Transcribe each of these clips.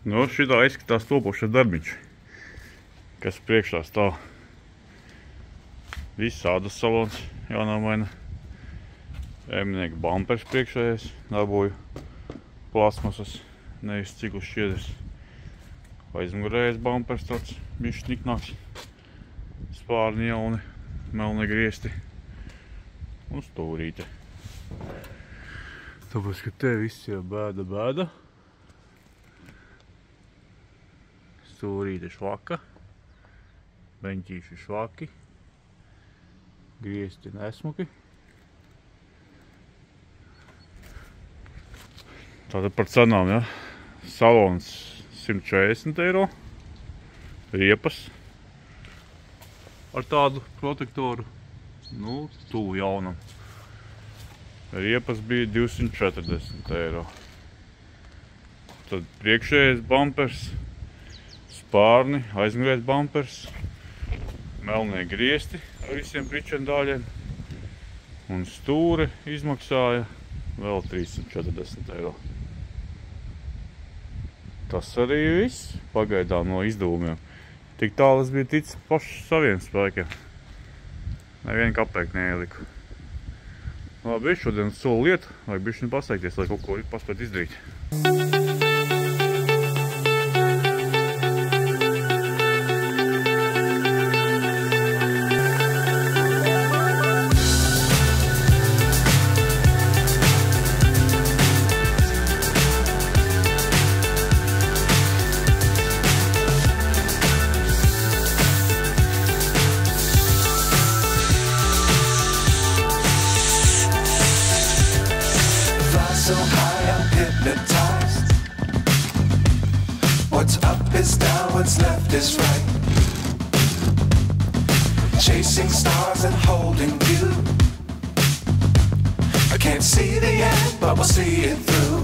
Nu, šitā izskatās topošais darbiņš, kas priekšā stāv. Viss ādas salons jānomaina. Emnieka bumpers priekšējais, dabūju plasmasas, nevis ciklu šķiedrs. Aizmugurējais bumpers tāds bišķi niknāks. Spārni jauni, melni griesti un stūrīte. Tāpēc, ka te viss jau bēda. Stūrīte švaka, beņķīši švaki, griesti nesmuki. Tātad par cenām, ja? Salons 140 eiro, riepas ar tādu protektoru, nu, tuvu jaunam. Riepas bija 240 eiro. Tad priekšējais bumpers, spārni, aizmugurējais bumpers, melnie griesti ar visiem pričendāļiem un stūre izmaksāja vēl 340 eiro. Tas arī viss pagaidām no izdevumiem. Tik tālu es biju ticis pašu saviem spēkiem. Nevienu kapeiku neieliku. Labi, šodien soli lietu, vajag bišķi pasteikties, lai kaut ko paspēt izdarīt. So high, I'm hypnotized. What's up is down, what's left is right. Chasing stars and holding you. I can't see the end, but we'll see it through.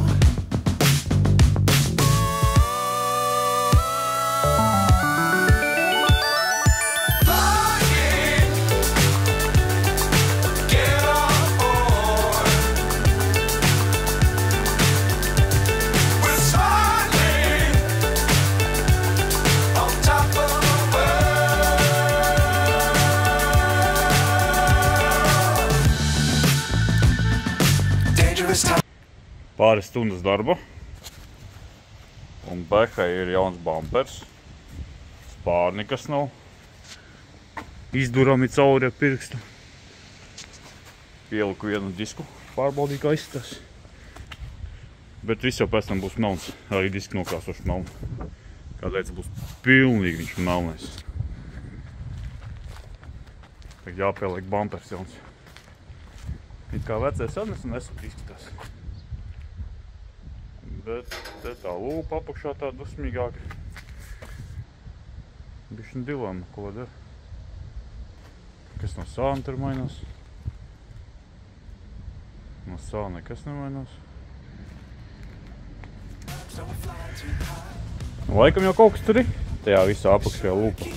Pāris stundas darba. Un Behai ir jauns bumpers. Spārni, kas nav izdurami cauri ar pirkstu. Pieliku vienu disku, pārbaudīju, kā izskatās. Bet viss jau pēc tam būs melns. Arī diski nokrāsoši melni. Kā teica, būs pilnīgi viņš melnais. Tagad jāpieliek bumpers jauns. It kā vecais sadnes un nesat izskatās. Bet te tā lūpa apakšā tā dusmīgāka. Bišķiņ dilema, ko dara. Kas no sāna tur mainās? No sāna nekas nemainās. Laikam jau kaut kas tur ir. Tajā visā apakšajā lūpa.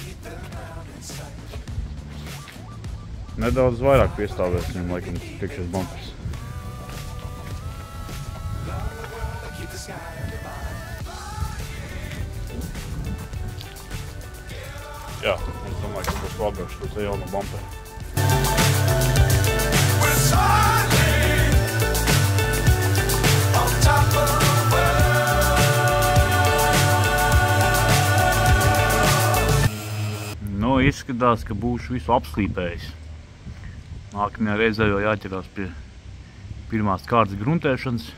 Nedaudz vairāk piestāvēs viņam, laikam, priekšējais bumpers. Jā, es domāju, ka būs labi ar šo te jauno bumperu. Nu, izskatās, ka būšu visu apslīpējis. Nākamajā reizē jau jāķerās pie pirmās kārtas gruntēšanas.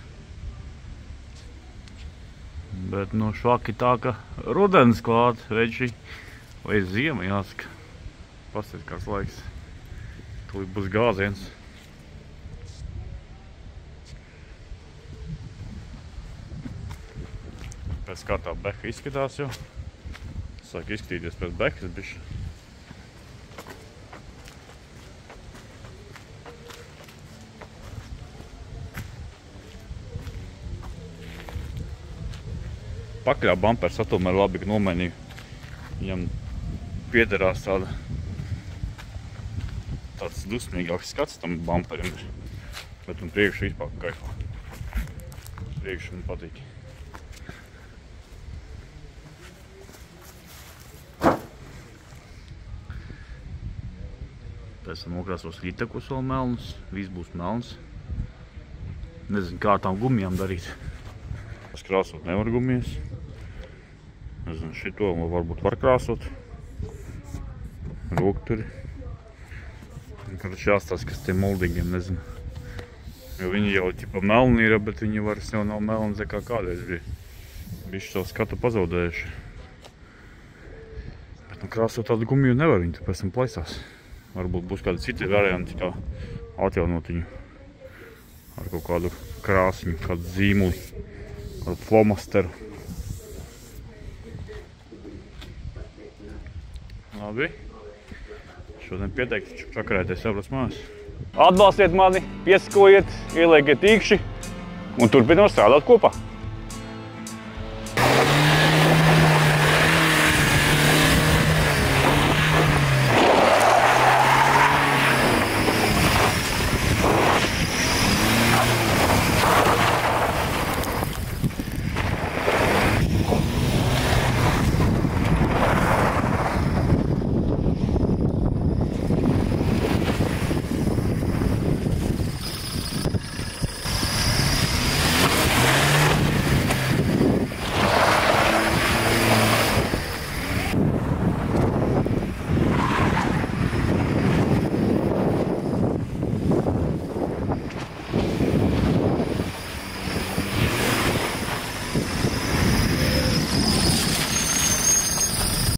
Bet nu švaki tā, ka rudens klāt, veči, vai ziema jāsaka. Pastāst kāds laiks. Tūlīt būs gāziens. Pēc kā tā Beha izskatās jau. Sāk izskatīties pēc Behas bišķi. Pakaļā bumpers atomēr labi, ka nomainīju. Viņam piederās tāds dusmīgāks skats tam bumperim. Bet un priekšu vispār kaifā. Priekšu man patīk. esam nokrāsos lītekos vēl melnus, viss būs melns. Nezinu, kā tām gumijām darīt. Es krāsot nevar gumijas. Nezinu, šito varbūt var krāsot. Rokturi. Kāds jāstāsta, kas tiem moldingiem, nezinu. Jo viņi jau ķipa melni ir, bet viņi vairs jau nav melni, kā kādreiz bija. Bišķi savu skatu pazaudējuši. Bet nu krāsot tādu gumiju nevar, viņi tur pēc tam plaisās. Varbūt būs kādi citi varianti, kā atjaunot viņu ar kaut kādu krāsiņu, kādu zīmuli, kādu flomasteru. Labi. Šodien pieteikti čakarēties jābrauc mājās. Atbalstiet mani, piesakojiet, ieliekiet īkšķi un turpinām strādāt kopā.